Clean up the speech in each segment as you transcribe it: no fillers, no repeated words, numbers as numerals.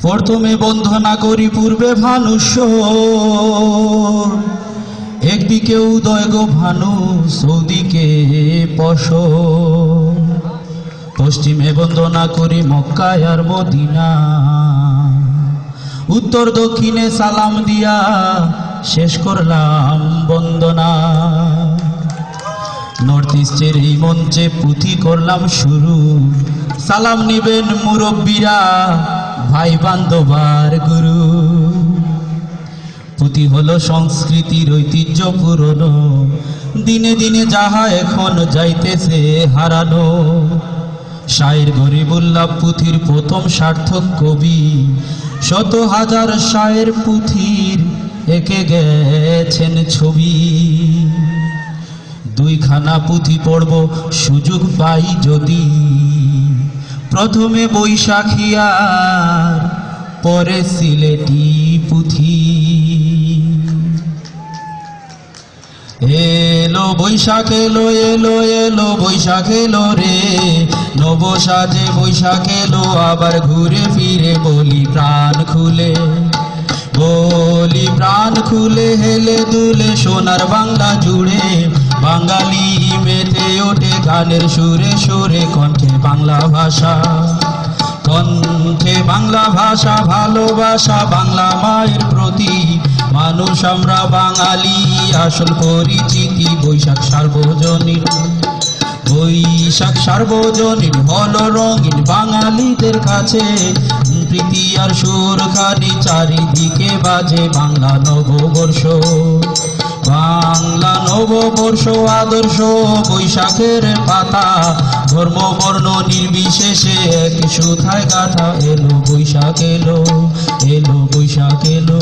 প্রথমে বন্ধনা করি পূর্বে ভানুশ্বর, একদিকে উদয় গো ভানু, সৌদিকে পশর। পশ্চিমে বন্দনা করি মক্কায় আর মদিনা, উত্তর দক্ষিণে সালাম দিয়া শেষ করলাম বন্দনা। নর্থ ইস্টের এই মঞ্চে পুঁথি করলাম শুরু, সালাম নিবেন মুরব্বীরা, ভাই বান্ধবার গুরু। পুঁথি হলো সংস্কৃতির ঐতিহ্য পুরনো, দিনে দিনে যাহা এখন যাইতেছে হারানো। শায়ের গরিবুল্লাহ পুঁথির প্রথম সার্থক কবি, শত হাজার শায়ের পুঁথির এঁকে গেছেন ছবি। দুইখানা পুঁথি পড়ব সুযোগ পাই যদি, প্রথমে বৈশাখিয়ার পরে সিলেটি পুঁথি। এলো বৈশাখ এলো এলো এলো বৈশাখ এলো রে, নব সাজে বৈশাখ এলো আবার ঘুরে ফিরে বলি প্রাণ খুলে। বলি প্রাণ খুলে হেলে দুলে সোনার বাংলা জুড়ে, বাঙালি মেতে ওঠে গানের সুরে সুরে, কণ্ঠে বাংলা ভাষা, কণ্ঠে বাংলা ভাষা, ভালোবাসা বাংলা মায়ের প্রতি। মানুষ আমরা বাঙালি, আসল পরিচিতি বৈশাখ সার্বজনীন। বৈশাখ সার্বজনীন হলো রঙিন বাঙালিদের কাছে, প্রীতি আর সুরখানি চারিদিকে বাজে বাংলা নববর্ষ। বাংলা নববর্ষ আদর্শ বৈশাখের পাতা, ধর্ম বর্ণ নির্বিশেষে এক সুধায় গাথা। এলো বৈশাখ এলো, এলো বৈশাখ এলো,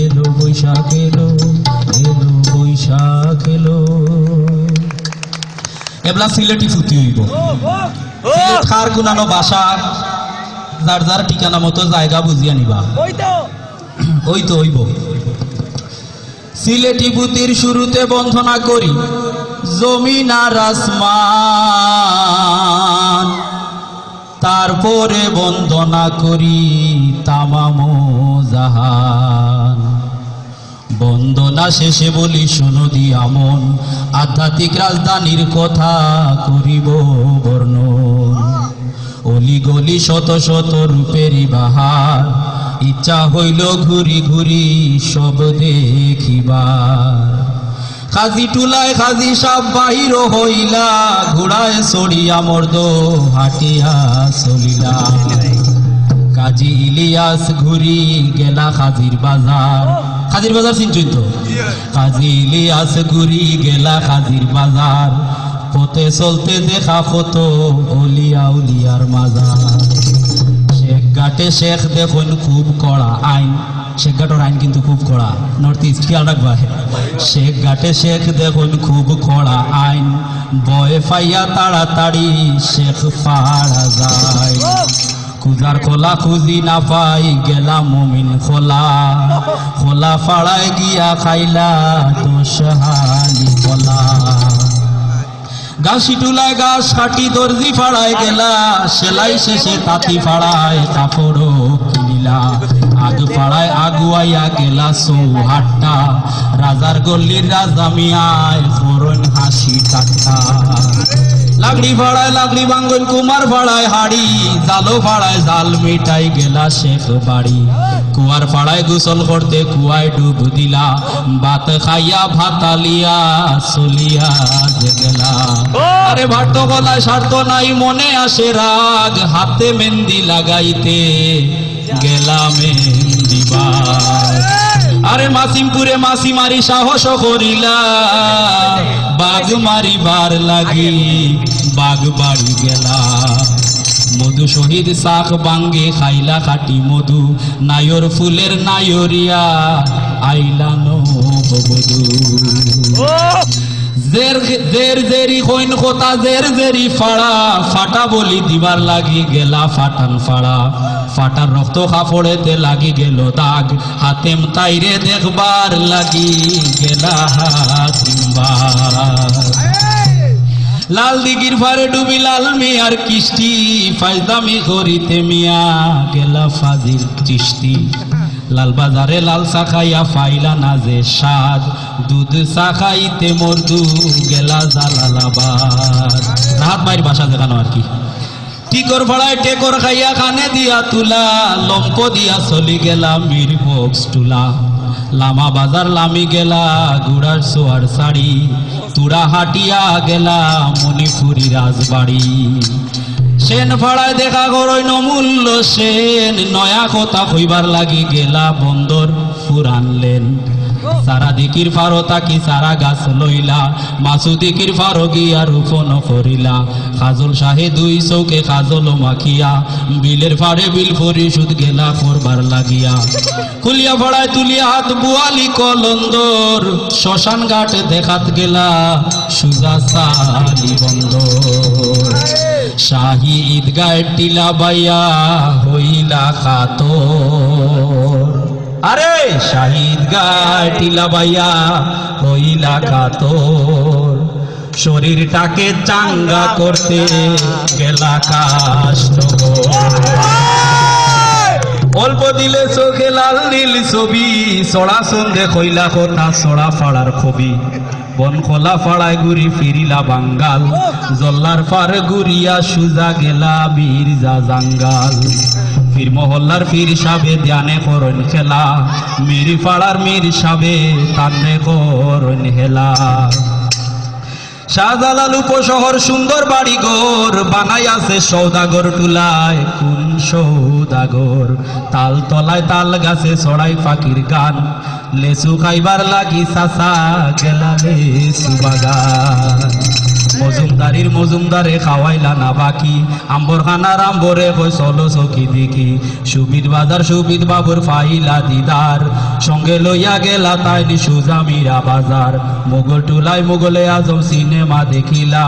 এলো বৈশাখ এলো, এলো বৈশাখ এলো। এবলা সিলেটি ফুটি হইব, সিলেট খার গুনানো ভাষা, যার যার ঠিকানা মতো জায়গা বুঝিয়া নিবা। ওই তো হইব। সিলেটি পুঁথির শুরুতে বন্ধনা করি জমিন আর আসমান, তারপরে বন্দনা করি তামাম জাহান। বন্দনা শেষে বলি শোনো দিয়া মন, আধ্যাত্মিক রাজধানীর কথা করিব বর্ণন। অলি গলি শত শত রূপেরই বাহার, ইচ্ছা হইল ঘুরি ঘুরি সব দেখিবার। কাজী টুলায় কাজী সাপ বাহির হইলা, ঘোড়ায় চড়িয়া মর্দ হাটিয়া চলিলা। কাজী ইলিয়াস ঘুরি গেলা কাজীর বাজার, কাজীর বাজার চিনছই তো? কাজী ইলিয়াস ঘুরি গেলা কাজীর বাজার, পথে চলতে দেখা কত অলিয়া উলিয়ার মাজার। শেখ ঘাটে শেখ দেখুন খুব কড়া আইন, শেখ ঘাটের আইন কিন্তু খুব কড়া, নর্থ ইস্ট খেয়াল রাখবা। শেখ ঘাটে শেখ দেখুন খুব কড়া আইন, বয়ে ফাইয়া তাড়াতাড়ি শেখ পাড়া যায়। খুঁজার খোলা খুঁজি না পাই গেলা মুমিন খোলা, খোলা ফাড়ায় গিয়া খাইলা দোষ হালি কলা। গাছি টুলায় গাছ কাটি দর্জি ফাড়ায় গেলা, সেলাই শেষে তাঁতি ফাড়ায় কাপড় কিনিলা। আগ ফাড়ায় আগুয়াইয়া গেলা চৌহাট্টা, রাজার গল্লির রাজা মিয়ায় করন হাসি ঠাট্টা। লাগড়ি ফাড়ায় লাগড়ি বাঙ্গন, কুমার ফাড়ায় হাড়ি, জালো ফাড়ায় জাল মিটাই গেলা শেখ বাড়ি। কুয়ার ফাড়ায় গোসল করতে কুয়ায় ডুব দিলা, ভাত খাইয়া ভাতালিয়া চলিয়া গেলা। আরে ভাট গলায় স্বার্থ নাই মনে আসে রাগ, হাতে মেহেন্দি লাগাইতে গেলা মেহেন্দিবার। আরে মাসিমপুরে মাসি মারি সাহস করিলা, বাঘ মারিবার লাগি বাঘ বাড়ি গেলা। মধু শহীদ শাক বাঙ্গে খাইলা খাটি মধু, নায়র ফুলের নায়রিয়া আইলা নববধূ। জের জেরি কইন কথা জের জেরি ফাড়া, ফাটা বলি দিবার লাগি গেলা ফাটান ফাড়া। ফাটার রক্ত কাপড়েতে লাগি গেল দাগ, হাতেম তাইরে দেখবার লাগি গেলা হাতিমবার। লাল দিঘির ফারে ডুবি লাল মিয়ার কিস্তি ফাইজদামি করিতে মিয়া গেলা ফাজিল চিস্তি লাল বাজারে লাল চা খাইয়া ফাইলা না যে স্বাদ দুধ চা খাইতে মর্দু গেলা জালালাবাদ রাহাত মায়ের বাসা দেখানো আর কি টিকর ভাড়ায় টেকর খাইয়া খানে দিয়া তুলা লম্প দিয়া চলি গেলা মির বক্স টুলা লামা বাজার লামি গেলা গুড়ার সোয়ার শাড়ি তুড়া হাটিয়া গেলা মণিপুরি রাজবাড়ি সেন ভাড়ায় দেখা করই নমূল্য সেন নয়া কথা কইবার লাগি গেলা বন্দর ফুরানলেন সারা দিকির ফারো তাকি সারা গাছ লইলা মাসু দিকির ফারো গিয়া রূপন করিলা খাজল শাহে দুই চৌকে খাজল মাখিয়া বিলের ফাড়ে বিল পরিশোধ গেলা করবার লাগিয়া কুলিয়া ভাড়ায় তুলিয়া হাত বুয়ালি কলন্দর শ্মশান ঘাট দেখাত গেলা সুজা সালি বন্দর শাহী ঈদগায় টিলা বাইয়া হইলা কাতর আরে শাহিদ গায় টিলা বাইয়া হইলা কাতর শরীরটাকে চাঙ্গা করতে গেলা কাষ্ট অল্প দিলে চোখে লাল নীল ছবি চড়া সন্ধে কইলা কথা চড়া ফাড়ার ছবি বন খোলা ফাড়ায় ঘুরি ফিরিলা বাঙ্গাল জল্লার পার ঘুরিয়া সুজা গেলা বীর যা জাঙ্গাল ফির মহল্লার ফির সাবে ধ্যানে করন খেলা মির ফাড়ার মির সাবে তান্নে করন হেলা শাহজালাল উপশহর সুন্দর বাড়ি ঘর বানাই আছে সৌদাগর টুলায় কোন সৌদাগর তাল তলায় তাল গাছে ছড়াই ফাঁকির গান লেসু খাইবার লাগি চাচা গেলা লেসু বাগান মজুমদারির মজুমদারে খাওয়াইলা না বাকি আম্বর খানার আম্বরে কই চলো চকি দেখি সুবিদ বাজার সুবিদ বাবুর ফাইলা দিদার সঙ্গে লইয়া গেলা তাইনি সুজা মীরা বাজার মোগল টুলায় মোগলে আজম সিনেমা দেখিলা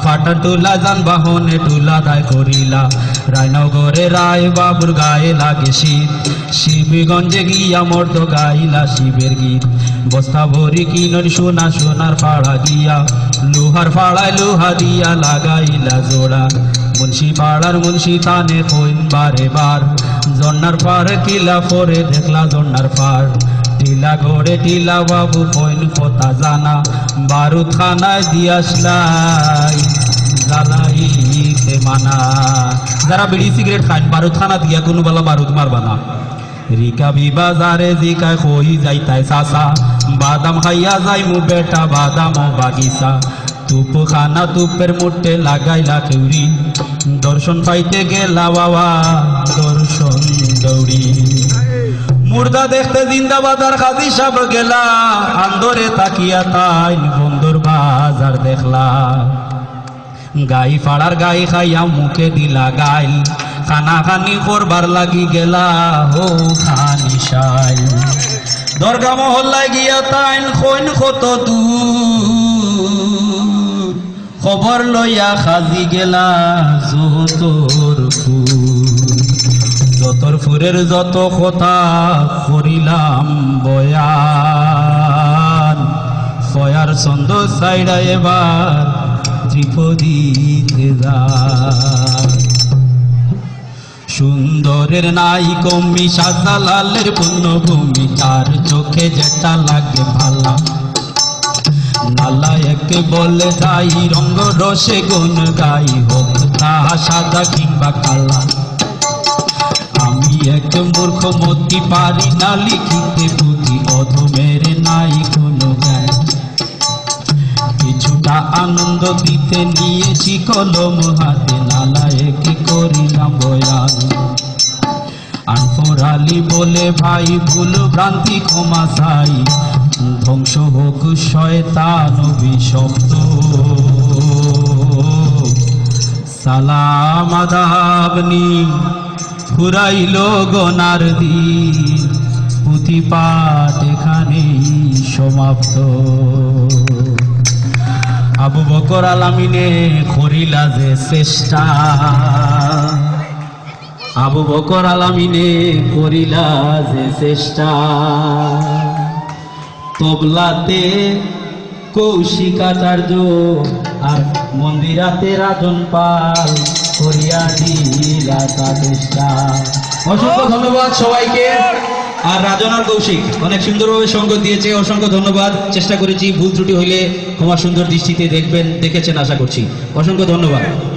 ফাটা টুলা যানবাহনে টুলা দায় করিলা রায়নগরে রায় বাবুর গায়ে লাগে শীত শিবগঞ্জে গিয়া মর্দ গাইলা শিবের গীত বস্তা ভরি কিনর সোনা সোনার ফাড়া গিয়া লোহার ফাড়ায় লোহা দিয়া লাগাইলা জোড়া মুন্সি পাড়ার মুন্সি তানে কইন বারে বার জন্নার পার কিলা পরে দেখলা জন্নার পার টিলা গড়ে টিলা বাবু কইন কথা জানা বারুদ খানায় দিয়াসলাই জ্বালাইতে মানা যারা বিড়ি সিগারেট খান বারুদ খানা দিয়া কোনো বেলা বারুদ মারবা না রিকাবি বাজারে জিকায় কই যাইতাই চাচা বাদাম খাইয়া যাই মু বেটা বাদাম বাগিচা তুপ খানা তুপের মুটে লাগাইলা কেউরি দর্শন পাইতে গেলা বাবা দর্শন দৌড়ি মুর্দা দেখতে জিন্দাবাদ আর কাজী সাহেব গেলা আন্দরে তাকিয়া তাই বন্দর বাজার দেখলা গাই ফাড়ার গাই খাইয়া মুখে দিলা গাইল খানা খানি করবার লাগি গেলা হো খানি সাই দরগা মহল্লায় গিয়া তাইন কইন কত দূর খবর লইয়া খাজি গেলা যতর ফুর যতর ফুরের যত কথা করিলাম বয়ান ফয়ার ছন্দ সাইডা এবার ত্রিপদীতে যা সুন্দরের নাই কমি শাহজালালের পুণ্যভূমি তার চোখে যেটা লাগে ভালা নালায়েকে বলে যাই রঙ্গ রসে গুণ গাই হোক তাহা সাদা কিংবা কালা আমি এক মূর্খ মতি পারি না লিখিতে পুঁথি অধমের নাই কোনো জ্ঞান কিছুটা আনন্দ দিতে নিয়েছি কলম হাতে নালায়েকে করিলাম বয়ান আনফরালি বলে ভাই ভুল ভ্রান্তি ক্ষমা চাই ধ্বংস হোক শয়তান অভিশপ্ত সালাম আদাবনি ফুরাইল গনার দিন পুঁথি পাঠ এখানেই সমাপ্ত আবু বকর আলামিনে করিলা যে চেষ্টা আবু বকর আলামিনে করিলা যে চেষ্টা তবলাতে কৌশিকাচার্য আর মন্দিরাতে রাজন পাল করিয়া দিলা তাদেশটা। অসংখ্য ধন্যবাদ সবাইকে। আর রাজন আর কৌশিক অনেক সুন্দরভাবে সঙ্গ দিয়েছে, অসংখ্য ধন্যবাদ। চেষ্টা করেছি, ভুল ত্রুটি হইলে ক্ষমা সুন্দর দৃষ্টিতে দেখবেন, দেখেছেন আশা করছি। অসংখ্য ধন্যবাদ।